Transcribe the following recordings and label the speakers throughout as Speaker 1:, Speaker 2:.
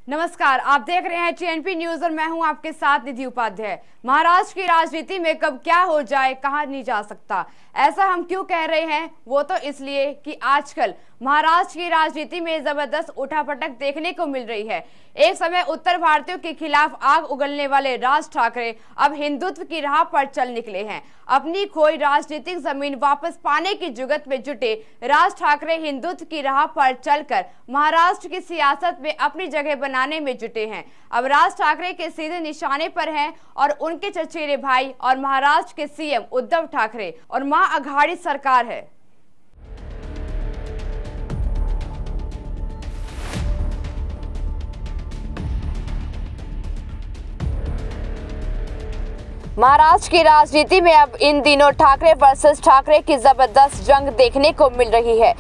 Speaker 1: नमस्कार, आप देख रहे हैं TNP न्यूज और मैं हूं आपके साथ निधि उपाध्याय। महाराष्ट्र की राजनीति में कब क्या हो जाए कहा नहीं जा सकता। ऐसा हम क्यों कह रहे हैं, वो तो इसलिए कि आजकल महाराष्ट्र की राजनीति में जबरदस्त उठापटक देखने को मिल रही है। एक समय उत्तर भारतीयों के खिलाफ आग उगलने वाले राज ठाकरे अब हिंदुत्व की राह पर चल निकले हैं। अपनी खोई राजनीतिक जमीन वापस पाने की जुगत में जुटे राज ठाकरे हिंदुत्व की राह पर चलकर महाराष्ट्र की सियासत में अपनी जगह बनाने में जुटे हैं। अब राज ठाकरे के सीधे निशाने पर हैं और उनके चचेरे भाई और महाराष्ट्र के सीएम उद्धव ठाकरे और महाअघाड़ी सरकार है। महाराष्ट्र की राजनीति में अब इन दिनों ठाकरे वर्सेस ठाकरे की जबरदस्त जंग देखने को मिल रही है।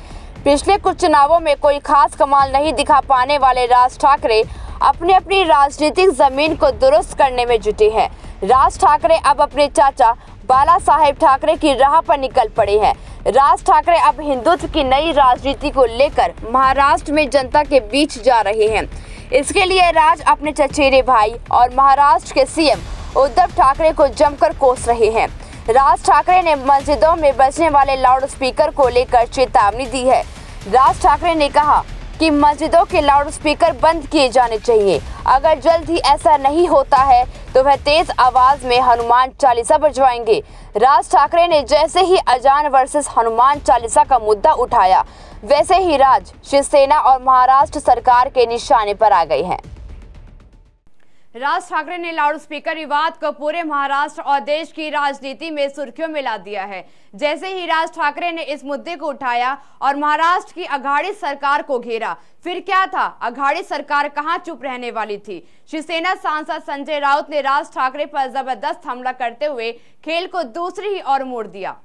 Speaker 1: पिछले कुछ चुनावों में कोई खास कमाल नहीं दिखा पाने वाले राज ठाकरे अपनी राजनीतिक जमीन को दुरुस्त करने में जुटे हैं। राज ठाकरे अब अपने चाचा बाला साहेब ठाकरे की राह पर निकल पड़े हैं। राज ठाकरे अब हिंदुत्व की नई राजनीति को लेकर महाराष्ट्र में जनता के बीच जा रहे हैं। इसके लिए राज अपने चचेरे भाई और महाराष्ट्र के सीएम उद्धव ठाकरे को जमकर कोस रहे हैं। राज ठाकरे ने मस्जिदों में बजने वाले लाउड स्पीकर को लेकर चेतावनी दी है। राज ठाकरे ने कहा कि मस्जिदों के लाउड स्पीकर बंद किए जाने चाहिए। अगर जल्द ही ऐसा नहीं होता है तो वह तेज आवाज में हनुमान चालीसा बजवाएंगे। राज ठाकरे ने जैसे ही अजान वर्सेस हनुमान चालीसा का मुद्दा उठाया, वैसे ही राज शिवसेना और महाराष्ट्र सरकार के निशाने पर आ गए हैं। राज ठाकरे ने लाउड स्पीकर विवाद को पूरे महाराष्ट्र और देश की राजनीति में सुर्खियों में ला दिया है। जैसे ही राज ठाकरे ने इस मुद्दे को उठाया और महाराष्ट्र की अघाड़ी सरकार को घेरा, फिर क्या था, अघाड़ी सरकार कहां चुप रहने वाली थी। शिवसेना सांसद संजय राउत ने राज ठाकरे पर जबरदस्त हमला करते हुए खेल को दूसरी ही ओर मोड़ दिया।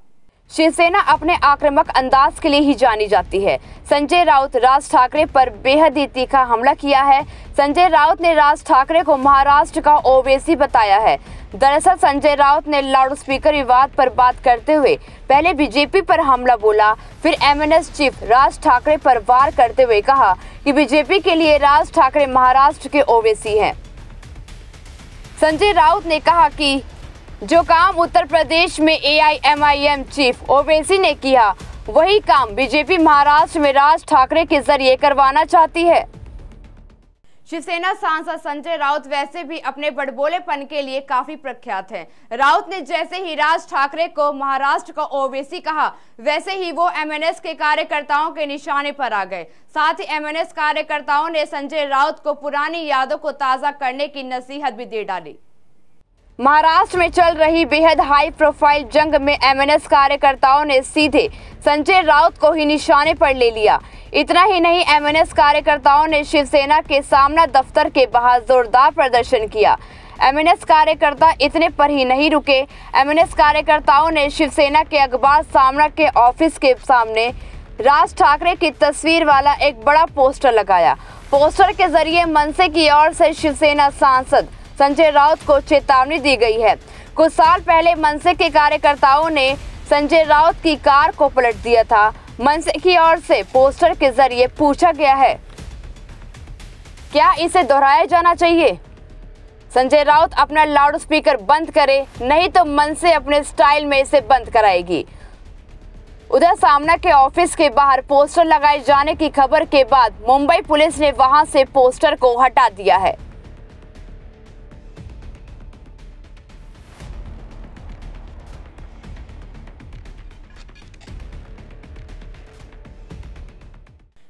Speaker 1: शिवसेना अपने आक्रामक अंदाज के लिए ही जानी जाती है। संजय राउत राज ठाकरे पर बेहद ही तीखा हमला किया है। संजय राउत ने राज ठाकरे को महाराष्ट्र का ओवैसी बताया है। दरअसल संजय राउत ने लाउड स्पीकर विवाद पर बात करते हुए पहले बीजेपी पर हमला बोला, फिर MNS चीफ राज ठाकरे पर वार करते हुए कहा कि बीजेपी के लिए राज ठाकरे महाराष्ट्र के ओवैसी हैं। संजय राउत ने कहा कि जो काम उत्तर प्रदेश में AIMIM चीफ ओवैसी ने किया, वही काम बीजेपी महाराष्ट्र में राज ठाकरे के जरिए करवाना चाहती है। शिवसेना सांसद संजय राउत वैसे भी अपने बड़बोलेपन के लिए काफी प्रख्यात हैं। राउत ने जैसे ही राज ठाकरे को महाराष्ट्र का ओवैसी कहा, वैसे ही वो MNS के कार्यकर्ताओं के निशाने पर आ गए। साथ ही MNS कार्यकर्ताओं ने संजय राउत को पुरानी यादों को ताजा करने की नसीहत भी दे डाली। महाराष्ट्र में चल रही बेहद हाई प्रोफाइल जंग में MNS कार्यकर्ताओं ने सीधे संजय राउत को ही निशाने पर ले लिया। इतना ही नहीं, MNS कार्यकर्ताओं ने शिवसेना के सामना दफ्तर के बाहर जोरदार प्रदर्शन किया। MNS कार्यकर्ता इतने पर ही नहीं रुके। MNS कार्यकर्ताओं ने शिवसेना के अखबार सामना के ऑफिस के सामने राज ठाकरे की तस्वीर वाला एक बड़ा पोस्टर लगाया। पोस्टर के जरिए मनसे की ओर से शिवसेना सांसद संजय राउत को चेतावनी दी गई है। कुछ साल पहले मनसे के कार्यकर्ताओं ने संजय राउत की कार को पलट दिया था। मनसे की ओर से पोस्टर के जरिए पूछा गया है, क्या इसे दोहराया जाना चाहिए? संजय राउत अपना लाउड स्पीकर बंद करे, नहीं तो मनसे अपने स्टाइल में इसे बंद कराएगी। उधर सामना के ऑफिस के बाहर पोस्टर लगाए जाने की खबर के बाद मुंबई पुलिस ने वहां से पोस्टर को हटा दिया है।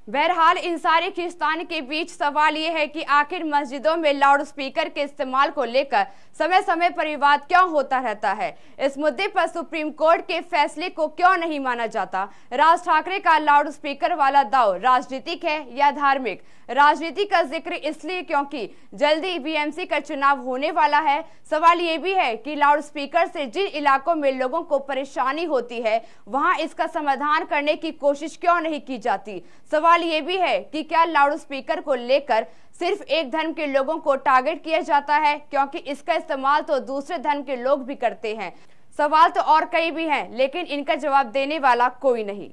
Speaker 1: बहरहाल इन सारी खींचतान के बीच सवाल ये है कि आखिर मस्जिदों में लाउड स्पीकर के इस्तेमाल को लेकर समय समय पर विवाद क्यों होता रहता है। इस मुद्दे पर सुप्रीम कोर्ट के फैसले को क्यों नहीं माना जाता। राज ठाकरे का लाउड स्पीकर वाला दाव राजनीतिक है या धार्मिक। राजनीति का जिक्र इसलिए क्योंकि जल्दी BMC का चुनाव होने वाला है। सवाल ये भी है कि लाउड स्पीकर से जिन इलाकों में लोगों को परेशानी होती है, वहां इसका समाधान करने की कोशिश क्यों नहीं की जाती। सवाल ये भी है कि क्या लाउड स्पीकर को लेकर सिर्फ एक धर्म के लोगों को टारगेट किया जाता है, क्योंकि इसका इस्तेमाल तो दूसरे धर्म के लोग भी करते हैं। सवाल तो और कई भी हैं, लेकिन इनका जवाब देने वाला कोई नहीं।